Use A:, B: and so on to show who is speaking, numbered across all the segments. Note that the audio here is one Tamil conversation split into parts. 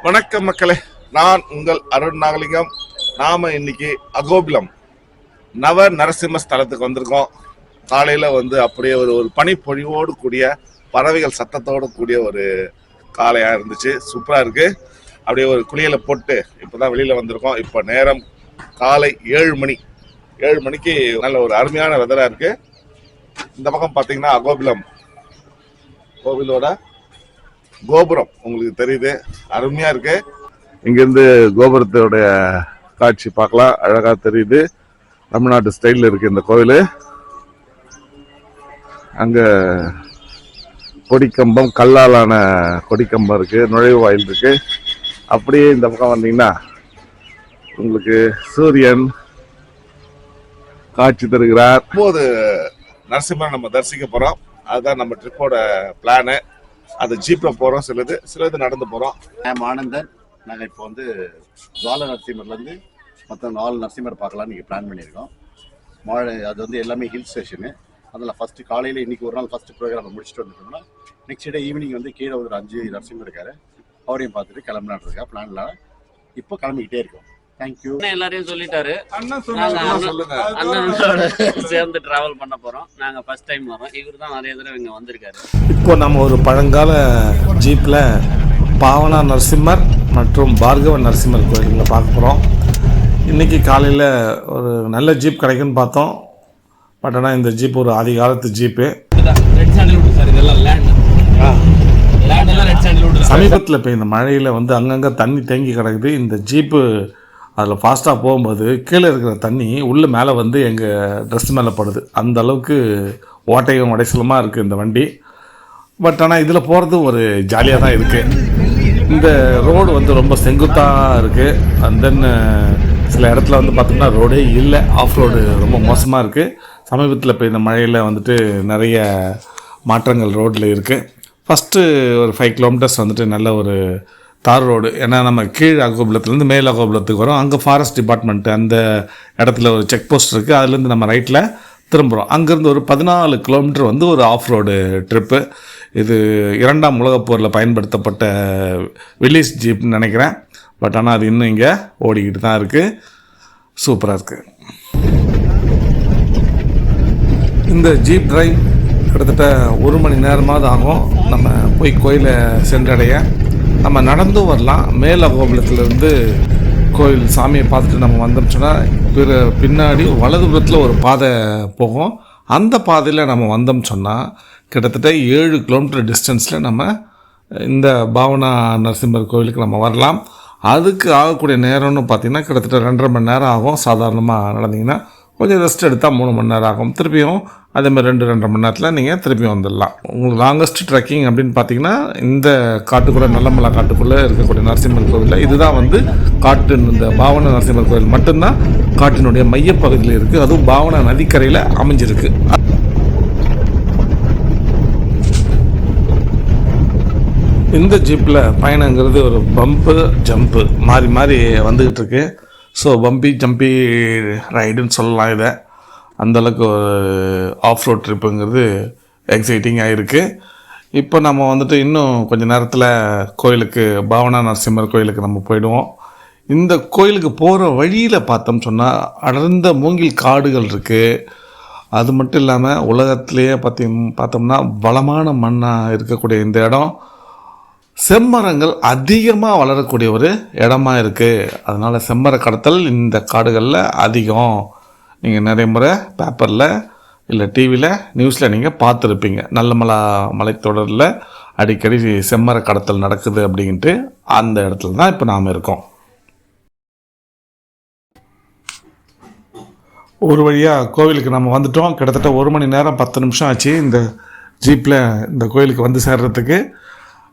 A: வணக்கம் மக்களே, நான் உங்கள் அருண் நாகலிங்கம். நாம இன்னைக்கு அகோபிலம் நவ நரசிம்ம ஸ்தலத்துக்கு வந்திருக்கோம். காலையில அப்படியே ஒரு பனிப்பொழிவோடு கூடிய பறவைகள் சத்தத்தோடு கூடிய ஒரு காலையா இருந்துச்சு. சூப்பரா இருக்கு. அப்படியே ஒரு குளியலை போட்டு இப்பதான் வெளியில வந்திருக்கோம். இப்ப நேரம் காலை 7 மணி. 7 மணிக்கு நல்ல ஒரு அருமையான வெதரா இருக்கு. இந்த பக்கம் பாத்தீங்கன்னா அகோபிலம் கோவிலோட கோபுரம் உங்களுக்கு தெரியுது, அருமையா இருக்கு. இங்கிருந்து கோபுரத்தோடைய காட்சி பார்க்கலாம், அழகா தெரியுது. தமிழ்நாட்டு ஸ்டைல்ல இருக்கு இந்த கோவில். அங்க கொடிக்கம்பம், கல்லாலான கொடிக்கம்பம் இருக்கு, நுழைவு வாயில் இருக்கு. அப்படியே இந்த பக்கம் வந்தீங்கன்னா உங்களுக்கு சூரியன் காட்சி தருகிறார். 9 நரசிம்மரை நம்ம தரிசிக்க போறோம். அதுதான் நம்ம ட்ரிப்போட பிளானு. அது ஜீப்ல போறோம், சிலது நடந்து போறோம்.
B: ஆனந்தன், நாங்கள் இப்போ ஜுவால நரசிம்மர்லேருந்து மொத்தம் 4 நரசிம்மர் பார்க்கலான்னு நீங்கள் பிளான் பண்ணியிருக்கோம். அது எல்லாமே ஹில் ஸ்டேஷனு. அதில் ஃபஸ்ட்டு காலையில் இன்றைக்கி ஒரு நாள் ஃபஸ்ட்டு ப்ரோக்ராம் முடிச்சுட்டு வந்துட்டோம்னா நெக்ஸ்ட் டே ஈவினிங் கீழே ஒரு 5 நரசிம்மர் இருக்காரு, அவரையும் பார்த்துட்டு கிளம்பலான் இருக்கா பிளான்லாம். இப்போ கிளம்பிக்கிட்டே இருக்கோம். தேங்க்யூ.
C: எல்லாரையும் சொல்லிட்டாரு.
A: சொல்லுங்க.
C: அண்ணனோட சேர்ந்து டிராவல் பண்ண போறோம். நாங்க ஃபர்ஸ்ட் டைம் வரோம். இவர் தான் நிறைய தடவை இங்க வந்திருக்காரு.
D: இப்போ நம்ம ஒரு பழங்கால ஜீப்ல பாவனா நரசிம்மர் மற்றும் பார்கவ நரசிம்மர் கோயில்களை பார்க்க போகிறோம். இன்றைக்கி காலையில் ஒரு நல்ல ஜீப் கிடைக்குன்னு பார்த்தோம். பட் ஆனால் இந்த ஜீப் ஒரு ஆதி காலத்து ஜீப்பு. சமீபத்தில் இப்போ இந்த மழையில் அங்கங்கே தண்ணி தேங்கி கிடக்குது. இந்த ஜீப்பு அதில் ஃபாஸ்ட்டாக போகும்போது கீழே இருக்கிற தண்ணி உள்ளே மேலே எங்கள் ட்ரெஸ் மேலே படுது. அந்த அளவுக்கு ஓட்டையும் உடைசலமாக இருக்குது இந்த வண்டி. பட் ஆனால் இதில் போகிறது ஒரு ஜாலியாக தான் இருக்குது. இந்த ரோடு ரொம்ப செங்குத்தாக இருக்குது. அண்ட் தென் சில இடத்துல பார்த்தோம்னா ரோடே இல்லை, ஆஃப் ரோடு ரொம்ப மோசமாக இருக்குது. சமீபத்தில் இப்போ இந்த மழையில் நிறைய மாற்றங்கள் ரோட்டில் இருக்குது. ஃபஸ்ட்டு ஒரு 5 கிலோமீட்டர்ஸ் நல்ல ஒரு தார் ரோடு. ஏன்னா நம்ம கீழ் அகோபுலத்துலேருந்து மேல் அகோபுலத்துக்கு வரோம். அங்கே ஃபாரஸ்ட் டிபார்ட்மெண்ட்டு அந்த இடத்துல ஒரு செக் போஸ்ட் இருக்குது. அதுலேருந்து நம்ம ரைட்டில் திரும்புகிறோம். அங்கேருந்து ஒரு 14 கிலோமீட்டர் ஒரு ஆஃப் ரோடு ட்ரிப்பு. இது 2ஆம் உலகப் போரில் பயன்படுத்தப்பட்ட வில்லேஜ் ஜீப்னு நினைக்கிறேன். பட் ஆனால் அது இன்னும் இங்கே ஓடிக்கிட்டு தான் இருக்குது. சூப்பராக இருக்குது. இந்த ஜீப் டிரைவ் கிட்டத்தட்ட 1 மணி நேரமாவது ஆகும் நம்ம போய் கோயிலை சென்றடைய. நம்ம நடந்தும் வரலாம். மேல் அகோபுலத்திலேருந்து கோயில் சாமியை பார்த்துட்டு நம்ம வந்தோம்னு சொன்னால் பின்னாடி வலதுபுறத்தில் ஒரு பாதை போகும். அந்த பாதையில் நம்ம வந்தோம்னு சொன்னால் கிட்டத்தட்ட 7 கிலோமீட்டர் டிஸ்டன்ஸில் நம்ம இந்த பாவனா நரசிம்மர் கோயிலுக்கு நம்ம வரலாம். அதுக்கு ஆகக்கூடிய நேரம்னு பார்த்திங்கன்னா கிட்டத்தட்ட 2.5 மணி நேரம் ஆகும். சாதாரணமாக நடந்தீங்கன்னா கொஞ்சம் ரெஸ்ட் எடுத்தால் 3 மணி நேரம் ஆகும். திருப்பியும் அதேமாதிரி 2-2.5 மணி நேரத்தில் நீங்கள் திருப்பியும் வந்துடலாம். உங்களுக்கு லாங்கஸ்ட் ட்ரெக்கிங் அப்படின்னு பார்த்தீங்கன்னா இந்த காட்டுக்குள்ளே, நல்லமலை காட்டுக்குள்ளே இருக்கக்கூடிய நரசிம்மர் கோவிலில் இதுதான் காட்டு. இந்த பாவனா நரசிம்மர் கோவில் மட்டும்தான் காட்டினுடைய மையப்பகுதியில் இருக்குது. அதுவும் பாவனா நதிக்கரையில் அமைஞ்சிருக்கு. இந்த ஜீப்பில் பயணங்கிறது ஒரு பம்பு ஜம்ப்பு மாறி மாறி வந்துக்கிட்டு இருக்கு. ஸோ பம்பி ஜம்பி ரைடுன்னு சொல்லலாம் இதை. அந்தளவுக்கு ஒரு ஆஃப் ரோட் ட்ரிப்புங்கிறது எக்ஸைட்டிங்காக இருக்குது. இப்போ நம்ம இன்னும் கொஞ்சம் நேரத்தில் கோயிலுக்கு, பாவனா நரசிம்மர் கோயிலுக்கு நம்ம போயிடுவோம். இந்த கோயிலுக்கு போகிற வழியில் பார்த்தோம் சொன்னால் அடர்ந்த மூங்கில் காடுகள் இருக்குது. அது மட்டும் இல்லாமல் உலகத்திலேயே பார்த்தோம்னா வளமான மண்ணாக இருக்கக்கூடிய இந்த இடம் செம்மரங்கள் அதிகமாக வளரக்கூடிய ஒரு இடமா இருக்குது. அதனால் செம்மர கடத்தல் இந்த காடுகளில் அதிகம். நீங்கள் நிறைய முறை பேப்பரில் இல்லை டிவியில் நியூஸில் நீங்கள் பார்த்துருப்பீங்க. நல்லமலை மலைத்தொடரில் அடிக்கடி செம்மர கடத்தல் நடக்குது அப்படின்ட்டு. அந்த இடத்துல தான் இப்போ நாம் இருக்கோம். ஒரு வழியாக கோவிலுக்கு நம்ம வந்துட்டோம். கிட்டத்தட்ட 1 மணி நேரம் 10 நிமிஷம் ஆச்சு இந்த ஜீப்பில் இந்த கோயிலுக்கு சேர்றதுக்கு.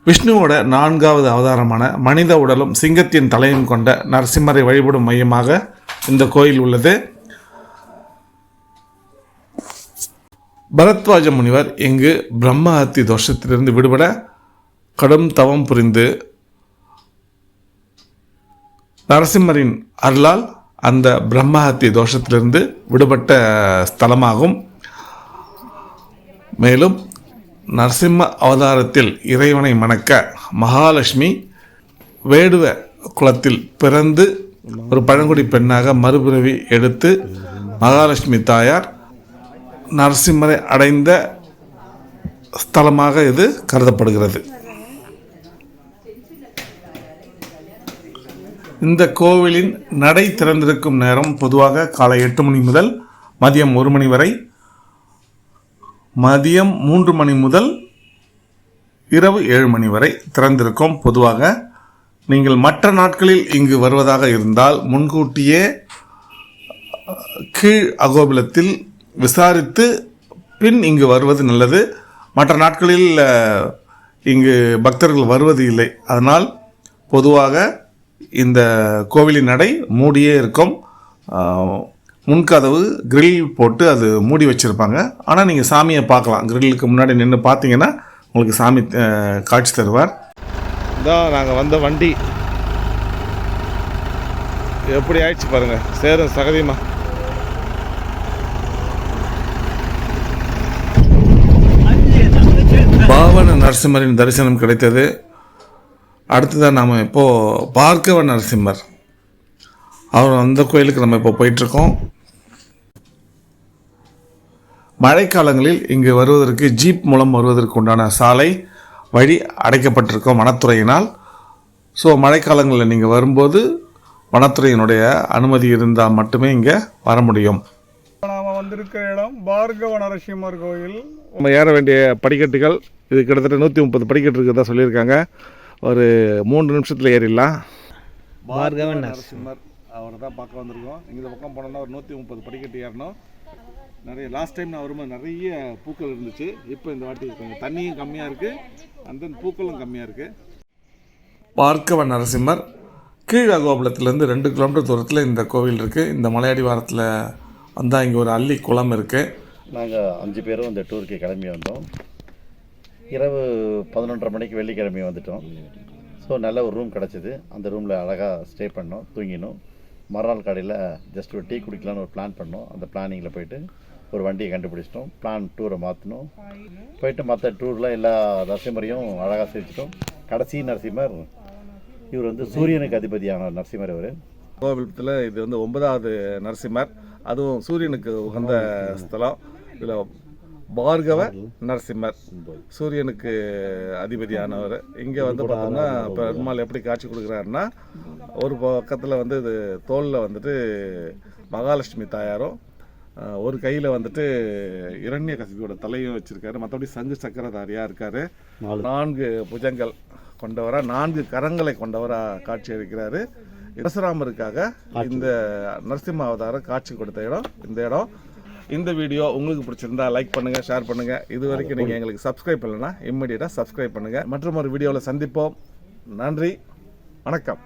D: விஷ்ணுவோட 4வது அவதாரமான மனித உடலும் சிங்கத்தின் தலையும் கொண்ட நரசிம்மரை வழிபடும் மையமாக இந்த கோயில் உள்ளது. பரத்வாஜ முனிவர் இங்கு பிரம்மஹத்தி தோஷத்திலிருந்து விடுபட கடும் தவம் புரிந்து நரசிம்மரின் அருளால் அந்த பிரம்மஹத்தி தோஷத்திலிருந்து விடுபட்ட ஸ்தலமாகும். மேலும் நரசிம்ம அவதாரத்தில் இறைவனை மணக்க மகாலட்சுமி வேடுவ குலத்தில் பிறந்து ஒரு பழங்குடி பெண்ணாக மறுபிறவி எடுத்து மகாலட்சுமி தாயார் நரசிம்மரை அடைந்த ஸ்தலமாக இது கருதப்படுகிறது. இந்த கோவிலின் நடை திறந்திருக்கும் நேரம் பொதுவாக காலை 8 மணி முதல் மதியம் 1 மணி வரை, மதியம் 3 மணி முதல் இரவு 7 மணி வரை திறந்திருக்கும். பொதுவாக நீங்கள் மற்ற நாட்களில் இங்கு வருவதாக இருந்தால் முன்கூட்டியே கீழ் அகோபிலத்தில் விசாரித்து பின் இங்கு வருவது நல்லது. மற்ற நாட்களில் இங்கு பக்தர்கள் வருவது இல்லை. அதனால் பொதுவாக இந்த கோவிலின் நடை மூடியே இருக்கும். முன்கதவு கிரில் போட்டு அது மூடி வச்சுருப்பாங்க. ஆனால் நீங்கள் சாமியை பார்க்கலாம். கிரில்லுக்கு முன்னாடி நின்று பார்த்தீங்கன்னா உங்களுக்கு சாமி காட்சி தருவார். இதான் நாங்கள் வந்த வண்டி எப்படி ஆயிடுச்சு பாருங்கள், சேரும் சகதியமா. பாவன நரசிம்மரின் தரிசனம் கிடைத்தது. அடுத்ததான் நாம் இப்போது பார்கவ நரசிம்மர், அவர் அந்த கோயிலுக்கு நம்ம இப்போ போயிட்டுருக்கோம். மழைக்காலங்களில் இங்கு வருவதற்கு ஜீப் மூலம் வருவதற்கு உண்டான சாலை வழி அடைக்கப்பட்டிருக்கும் வனத்துறையினால். ஸோ மழைக்காலங்களில் நீங்கள் வரும்போது வனத்துறையினுடைய அனுமதி இருந்தால் மட்டுமே இங்கே வர முடியும்.
E: நாம் வந்திருக்கிற இடம் பார்கவ நரசிம்மர் கோயில்.
D: நம்ம ஏற வேண்டிய படிக்கட்டுகள் இது கிட்டத்தட்ட 130 படிக்கட்டு இருக்கிறதா சொல்லியிருக்காங்க. ஒரு 3 நிமிஷத்தில் ஏறிடலாம்.
E: பார்கவ
D: நரசிம்மர் அவரை தான் பார்க்க வந்திருக்கோம். இந்த பக்கம் போனோம்னா ஒரு 130 படிக்கட்டு ஏறணும். நிறைய லாஸ்ட் டைம் நான் வரும்போது நிறைய பூக்கள் இருந்துச்சு. இப்போ இந்த வாட்டி கொஞ்சம் தண்ணியும் கம்மியாக இருக்குது, அந்த பூக்களும் கம்மியாக இருக்குது. பார்கவ நரசிம்மர் கீழ் அகோபுலத்திலேருந்து 2 கிலோமீட்டர் தூரத்தில் இந்த கோவில் இருக்குது. இந்த மலையடிவாரத்தில் வந்தால் இங்கே ஒரு அள்ளி குளம் இருக்குது.
B: நாங்கள் 5 பேரும் இந்த டூருக்கு கிளம்பி வந்தோம். இரவு 11:30 மணிக்கு வெள்ளிக்கிழமை வந்துட்டோம். ஸோ நல்ல ஒரு ரூம் கிடச்சிது. அந்த ரூமில் அழகாக ஸ்டே பண்ணோம், தூங்கினோம். மறுநாள் காலையில் ஜஸ்ட் ஒரு டீ குடிக்கலான்னு ஒரு பிளான் பண்ணோம். அந்த பிளானிங்கில் போயிட்டு ஒரு வண்டியை கண்டுபிடிச்சிட்டோம். டூரை மாற்றினோம். போயிட்டு மற்ற டூரில் எல்லா நரசிம்மரையும் அழகாக சிரிச்சிட்டோம். கடைசி நரசிம்மர் இவர் வந்து சூரியனுக்கு அதிபதியான நரசிம்மர். இவர்
D: கோவிலத்தில் இது வந்து 9வது நரசிம்மர், அதுவும் சூரியனுக்கு உகந்த ஸ்தலம். இதில் பார்கவ நரசிம்மர் சூரியனுக்கு அதிபதியானவர். இங்கே வந்து பார்த்தோம்னா பெருமாள் எப்படி காட்சி கொடுக்குறாருன்னா, ஒரு பக்கத்தில் வந்து இது தோளில் வந்துட்டு மகாலட்சுமி தாயாரும், ஒரு கையில் வந்துட்டு இரண்யகசிபியோட தலையும் வச்சுருக்காரு. மற்றபடி சங்கு சக்கரதாரியாக இருக்கார். 4 புஜங்கள் கொண்டவராக, 4 கரங்களை கொண்டவராக காட்சி அளிக்கிறாரு. பரசுராமருக்காக இந்த நரசிம்ம அவதாரம் காட்சி கொடுத்த இடம் இந்த இடம். இந்த வீடியோ உங்களுக்கு பிடிச்சிருந்தா லைக் பண்ணுங்கள், ஷேர் பண்ணுங்கள். இது வரைக்கும் நீங்கள் எங்களுக்கு சப்ஸ்கிரைப் பண்ணலைன்னா இம்மிடியட்டாக சப்ஸ்கிரைப் பண்ணுங்கள். மற்றும் ஒரு வீடியோவில் சந்திப்போம். நன்றி, வணக்கம்.